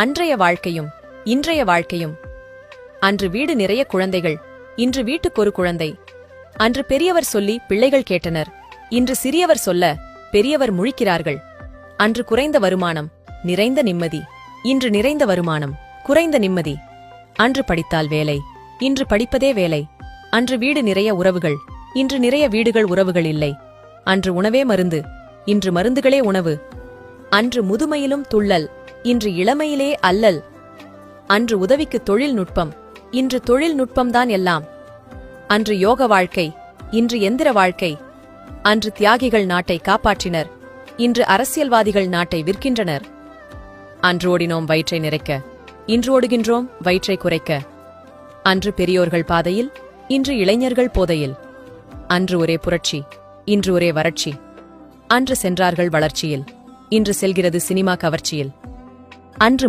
அன்றைய வாழ்க்கையும் இன்றைய வாழ்க்கையும். அன்று வீடு நிறைய குழந்தைகள், இன்று வீட்டுக்கொரு குழந்தை. அன்று பெரியவர் சொல்லி பிள்ளைகள் கேட்டனர், இன்று சிறியவர் சொல்ல பெரியவர் முழிக்கிறார்கள். அன்று குறைந்த வருமானம், நிறைந்த நிம்மதி. இன்று நிறைந்த வருமானம், குறைந்த நிம்மதி. அன்று படித்தால் வேலை, இன்று படிப்பதே வேலை. அன்று வீடு நிறைய உறவுகள், இன்று நிறைய வீடுகள் உறவுகள் இல்லை. அன்று உணவே மருந்து, இன்று மருந்துகளே உணவு. அன்று முதுமையிலும் துள்ளல், இன்று இளமையிலே அல்லல். அன்று உதவிக்கு தொழில்நுட்பம், இன்று தொழில்நுட்பம்தான் எல்லாம். அன்று யோக வாழ்க்கை, இன்று எந்திர வாழ்க்கை. அன்று தியாகிகள் நாட்டை காப்பாற்றினர், இன்று அரசியல்வாதிகள் நாட்டை விற்கின்றனர். அன்று ஓடினோம் வயிற்றை நிறைக்க, இன்று ஓடுகின்றோம் வயிற்றை குறைக்க. அன்று பெரியோர்கள் பாதையில், இன்று இளைஞர்கள் போதையில். அன்று ஒரே புரட்சி, இன்று ஒரே வறட்சி. அன்று சென்றார்கள் வளர்ச்சியில், இன்று செல்கிறது சினிமா கவர்ச்சியில். அன்று